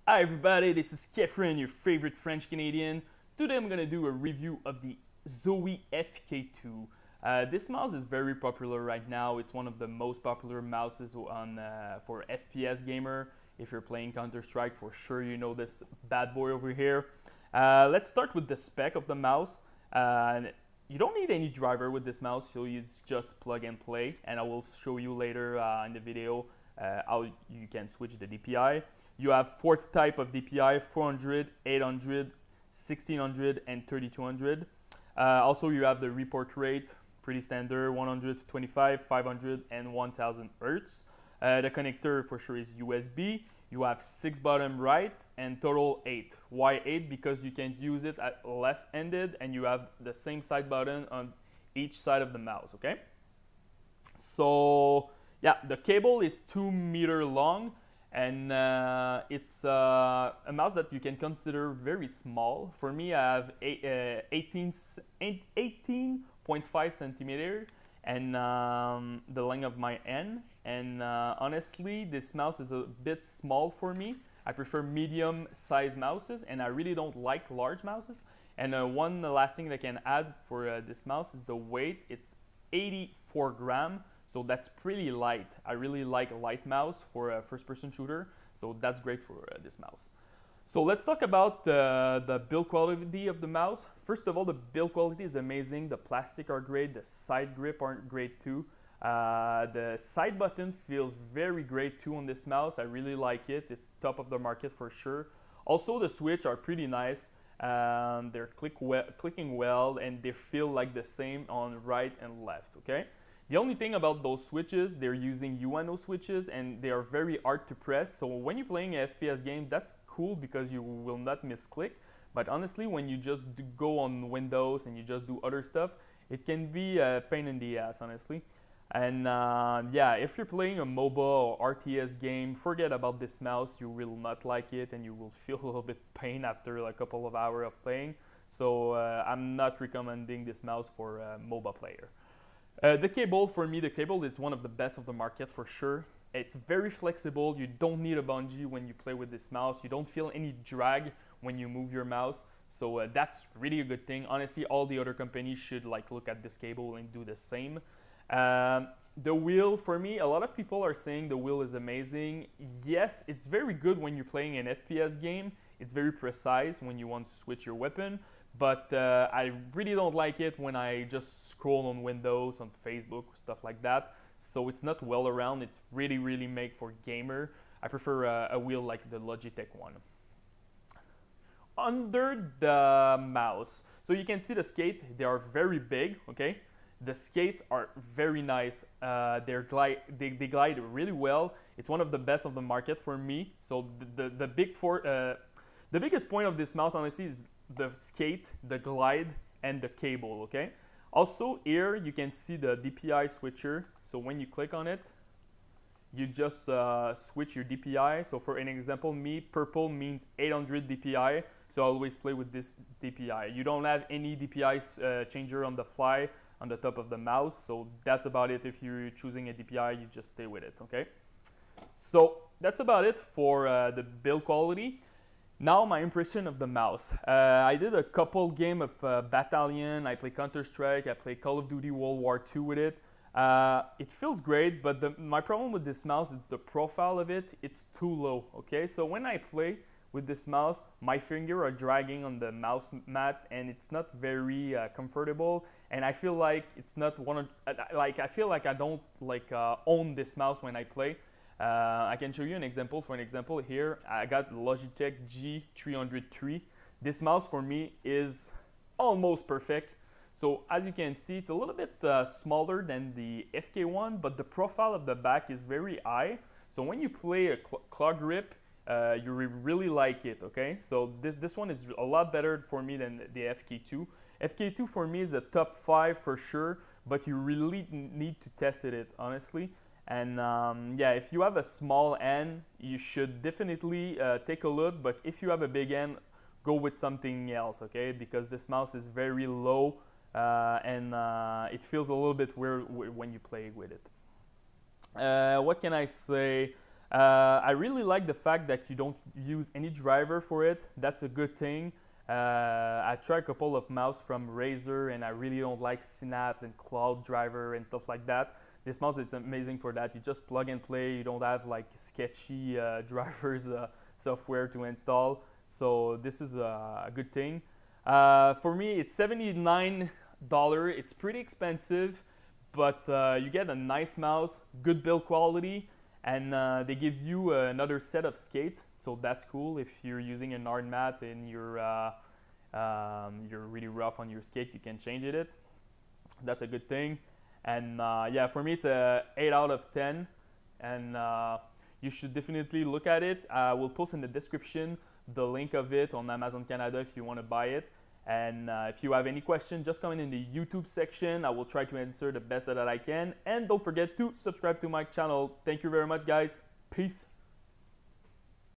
Hi everybody, this is Kefren, your favorite French Canadian. Today I'm gonna do a review of the Zowie FK2. This mouse is very popular right now. It's one of the most popular mouses for FPS gamer. If you're playing Counter-Strike, for sure you know this bad boy over here. Let's start with the spec of the mouse. You don't need any driver with this mouse, so you just plug and play, and I will show you later in the video how you can switch the DPI. You have fourth type of DPI, 400, 800, 1600, and 3200. Also, you have the report rate, pretty standard, 125, 500, and 1000 Hertz. The connector for sure is USB. You have 6 button right and total 8. Why 8? Because you can use it at left-handed and you have the same side button on each side of the mouse, okay? So, yeah, the cable is 2 meters long. And it's a mouse that you can consider very small. For me, I have 18.5 centimeter and the length of my hand. And honestly, this mouse is a bit small for me. I prefer medium size mouses and I really don't like large mouses. And one last thing that I can add for this mouse is the weight. It's 84 grams. So that's pretty light. I really like a light mouse for a first-person shooter. So that's great for this mouse. So let's talk about the build quality of the mouse. First of all, the build quality is amazing. The plastic are great. The side grip are great too. The side button feels very great too on this mouse. I really like it. It's top of the market for sure. Also, the switch are pretty nice. They're clicking well and they feel like the same on right and left, okay? The only thing about those switches, they're using UNO switches and they are very hard to press. So when you're playing an FPS game, that's cool because you will not misclick. But honestly, when you just go on Windows and you just do other stuff, it can be a pain in the ass, honestly. And yeah, if you're playing a MOBA or RTS game, forget about this mouse. You will not like it and you will feel a little bit pain after a couple of hours of playing. So I'm not recommending this mouse for a MOBA player. The cable, for me, the cable is one of the best of the market for sure. It's very flexible. You don't need a bungee when you play with this mouse. You don't feel any drag when you move your mouse. So that's really a good thing. Honestly, all the other companies should look at this cable and do the same. The wheel, for me, a lot of people are saying the wheel is amazing. Yes, it's very good when you're playing an FPS game. It's very precise when you want to switch your weapon. But I really don't like it when I just scroll on Windows, on Facebook, stuff like that. So it's not well around. It's really made for gamer. I prefer a wheel like the Logitech one. Under the mouse, so you can see the skate. They are very big, okay? The skates are very nice. They glide really well. It's one of the best of the market for me. So the biggest point of this mouse, honestly, is the skate, the glide, and the cable, okay? Also here you can see the DPI switcher. So when you click on it, you just switch your DPI. So for an example, purple means 800 DPI. So I always play with this DPI. You don't have any DPI changer on the fly on the top of the mouse. So that's about it. If you're choosing a DPI, you just stay with it, okay? So that's about it for the build quality. Now my impression of the mouse. I did a couple game of Battalion. I play Counter-Strike. I play Call of Duty World War II with it. It feels great, but my problem with this mouse is the profile of it. It's too low, okay? So when I play with this mouse, my fingers are dragging on the mouse mat and it's not very comfortable. And I feel like it's not I feel like I don't own this mouse when I play. I can show you an example. For an example, here I got Logitech G303. This mouse for me is almost perfect. So as you can see, it's a little bit smaller than the FK1, but the profile of the back is very high. So when you play a claw grip, you really like it, okay? So this one is a lot better for me than the FK2. FK2 for me is a top 5 for sure, but you really need to test it, honestly. And yeah, if you have a small hand, you should definitely take a look. But if you have a big hand, go with something else, okay? Because this mouse is very low and it feels a little bit weird when you play with it. What can I say? I really like the fact that you don't use any driver for it. That's a good thing. I tried a couple of mouse from Razer and I really don't like Synapse and Cloud Driver and stuff like that. This mouse is amazing for that. You just plug and play. You don't have like sketchy drivers software to install. So this is a good thing. For me, it's $79. It's pretty expensive, but you get a nice mouse, good build quality, and they give you another set of skates. So that's cool. If you're using an hard mat and you're really rough on your skate, you can change it. That's a good thing. And yeah, for me, it's a 8 out of 10. And you should definitely look at it. I will post in the description the link of it on Amazon Canada if you want to buy it. And if you have any questions, just comment in the YouTube section. I will try to answer the best that I can. And don't forget to subscribe to my channel. Thank you very much, guys. Peace.